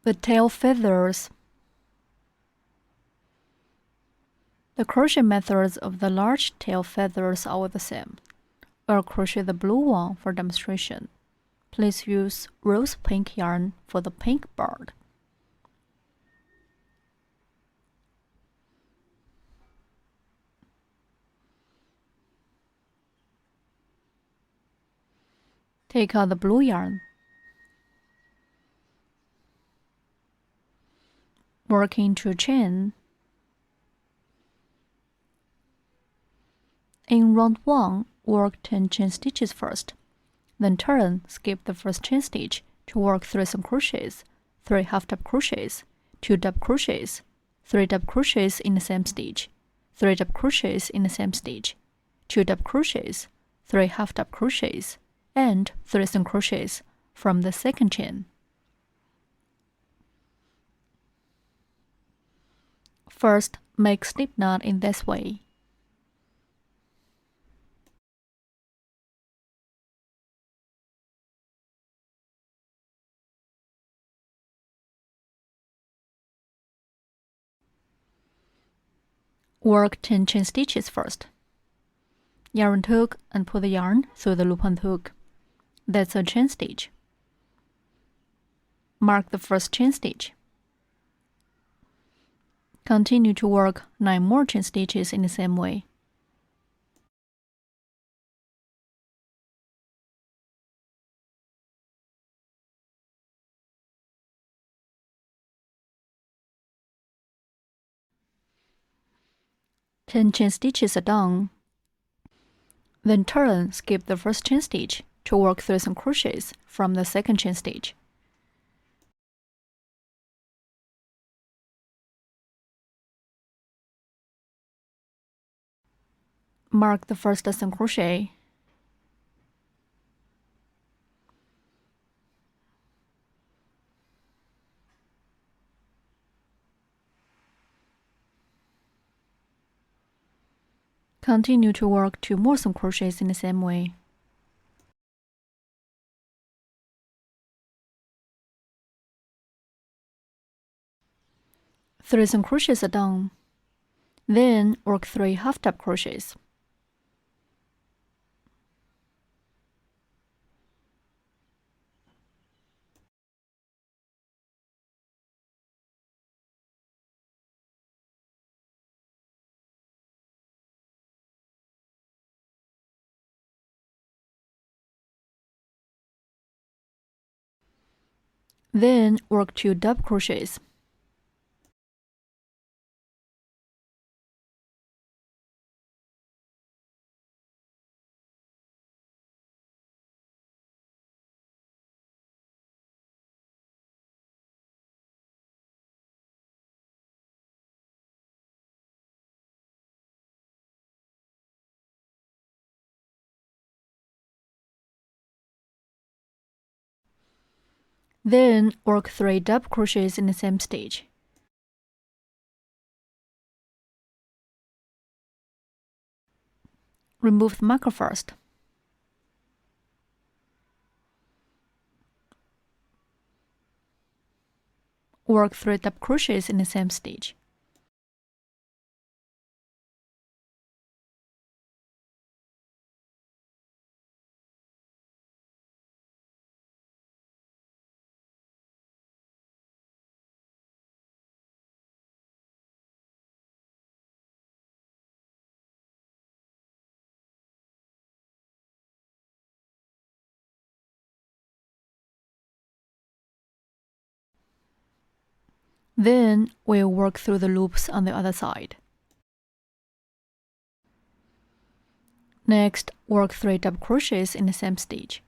The tail feathers. The crochet methods of the large tail feathers are all the same. We'll crochet the blue one for demonstration. Please use rose pink yarn for the pink bird. Take out the blue yarn. Work into a chain. In round 1, work 10 chain stitches first. Then turn, skip the first chain stitch to work 3 single crochets, 3 half double crochets, 2 double crochets, 3 double crochets in the same stitch, 3 double crochets in the same stitch, 2 double crochets, 3 half double crochets, and 3 single crochets from the second chain. First, make slip knot in this way. Work 10 chain stitches first. Yarn hook and pull the yarn through the loop and hook. That's a chain stitch. Mark the first chain stitch. Continue to work 9 more chain stitches in the same way. Ten chain stitches are done. Then turn, skip the first chain stitch to work 3 single crochets from the second chain stitch. Mark the first single crochet. Continue to work 2 more single crochets in the same way. Three single crochets are done. Then work 3 half double crochets. Then work 2 double crochets. Then work 3 double crochets in the same stitch. Remove the marker first. Work 3 double crochets in the same stitch. Then we'll work through the loops on the other side. Next, work 3 double crochets in the same stitch.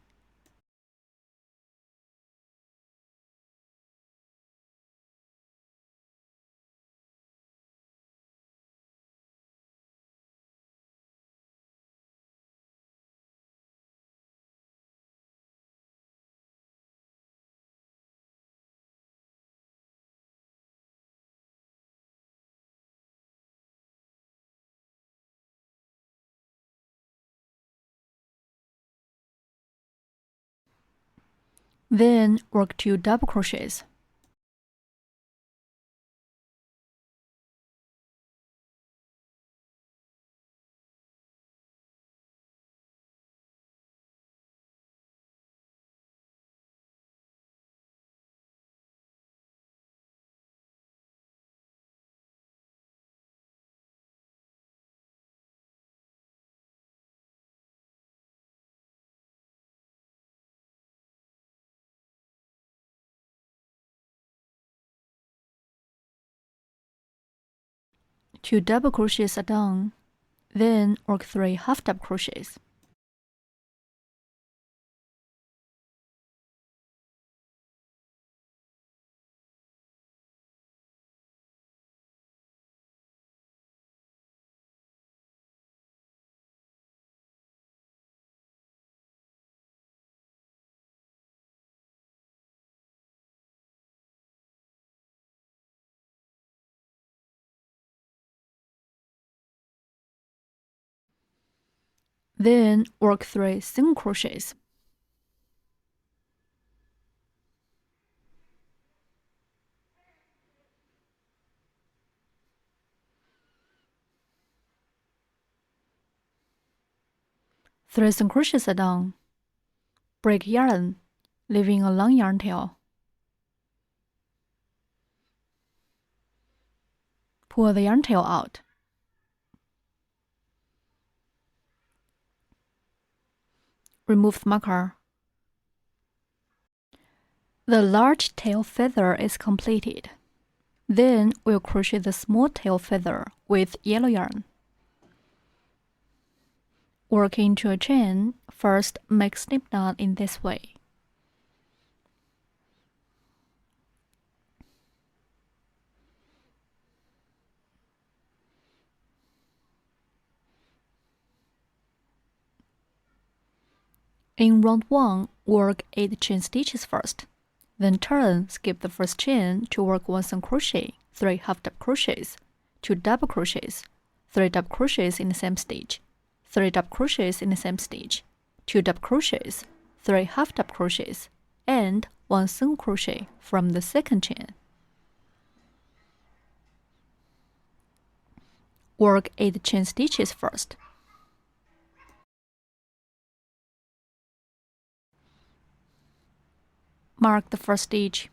Then work 2 double crochets. 2 double crochets are done. Then work 3 half double crochets. Then work 3 single crochets. Three single crochets are done. Break yarn, leaving a long yarn tail. Pull the yarn tail out. Remove the marker. The large tail feather is completed. Then we'll crochet the small tail feather with yellow yarn. Work into a chain. First, make slip knot in this way. In round 1, work 8 chain stitches first. Then turn, skip the first chain to work 1 single crochet, 3 half double crochets, 2 double crochets, 3 double crochets in the same stitch, 3 double crochets in the same stitch, 2 double crochets, 3 half double crochets, and 1 single crochet from the second chain. Work 8 chain stitches first. Mark the first stitch.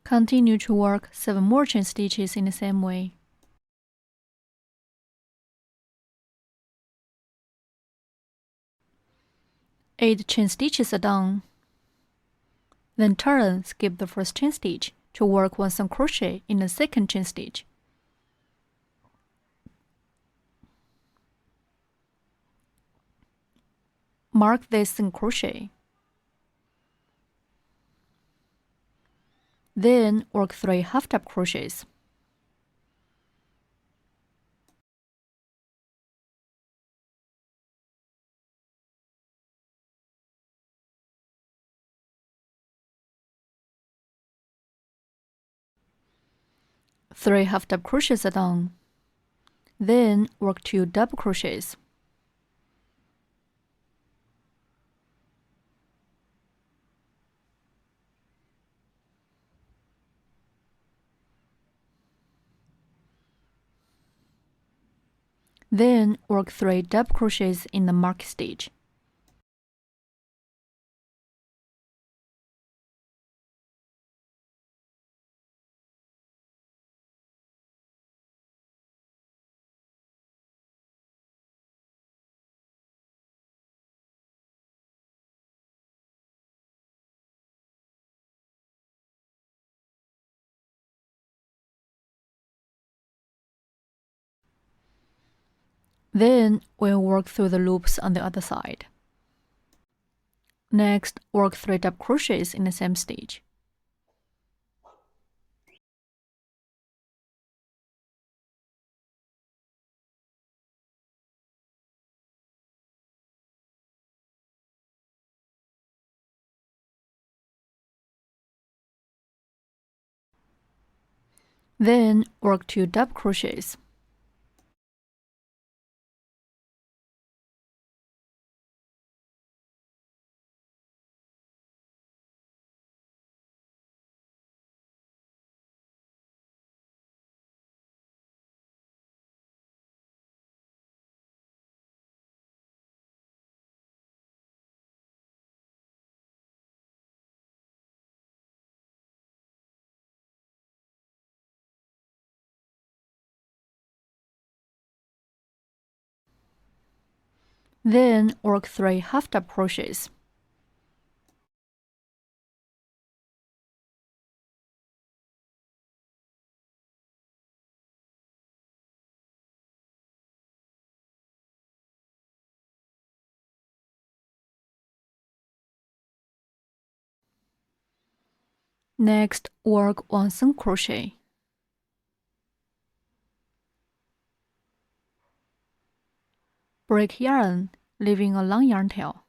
Continue to work 7 more chain stitches in the same way. Eight chain stitches are done. Then turn, skip the first chain stitch to work 1 single crochet in the second chain stitch. Mark this single crochet. Then work 3 half double crochets. Three half double crochets are done. Then work 2 double crochets. Then work 3 double crochets in the mark stitch. Then we'll work through the loops on the other side. Next, work 3 double crochets in the same stitch. Then work 2 double crochets. Then work 3 half double crochets. Next, work 1 single crochet. Break yarn, leaving a long yarn tail.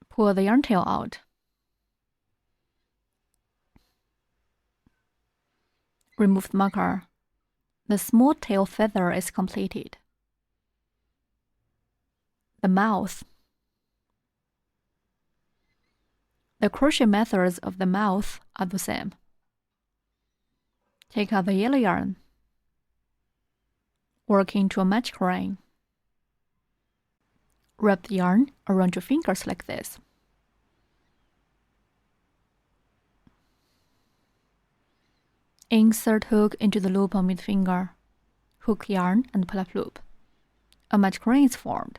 Pull the yarn tail out. Remove the marker. The small tail feather is completed. The mouth. The crochet methods of the mouth are the same. Take out the yellow yarn. Work into a magic ring. Wrap the yarn around your fingers like this. Insert hook into the loop on mid finger. Hook yarn and pull up loop. A magic ring is formed.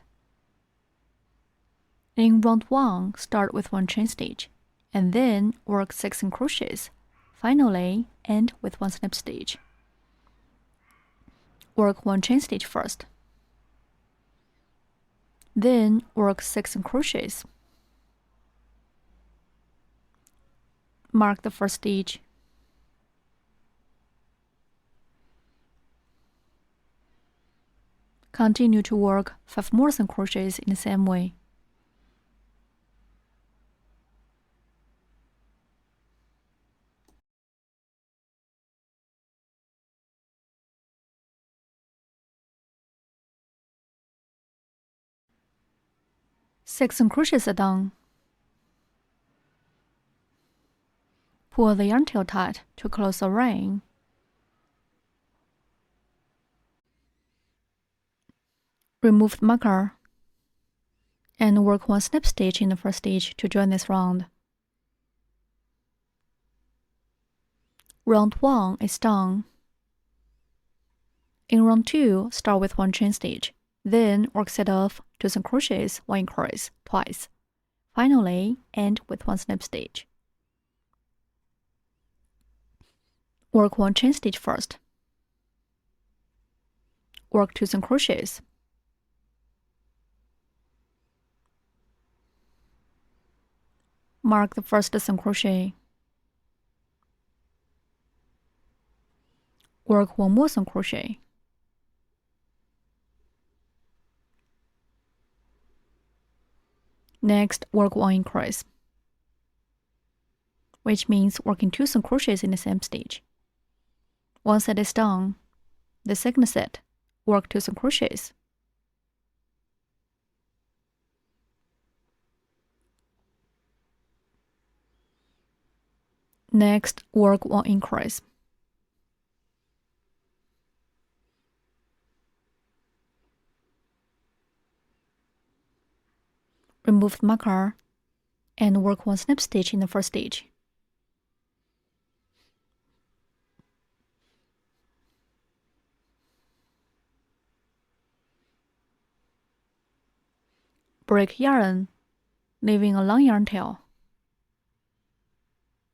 In round 1, start with 1 chain stitch, and then work 6 single crochets. Finally, end with 1 slip stitch. Work 1 chain stitch first. Then work 6 single crochets. Mark the first stitch. Continue to work 5 more single crochets in the same way. Six single crochets are done. Pull the yarn tail tight to close the ring. Remove the marker and work 1 slip stitch in the first stitch to join this round. Round 1 is done. In round 2, start with 1 chain stitch, then work set off 2 single crochets, 1 increase twice. Finally, end with 1 slip stitch. Work 1 chain stitch first. Work 2 single crochets. Mark the first single crochet. Work 1 more single crochet. Next, work 1 increase, which means working 2 single crochets in the same stitch. One set is done. The second set, work 2 single crochets. Next, work 1 increase. Remove the marker and work 1 slip stitch in the first stitch. Break yarn, leaving a long yarn tail.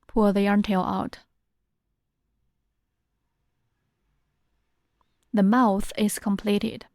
Pull the yarn tail out. The mouth is completed.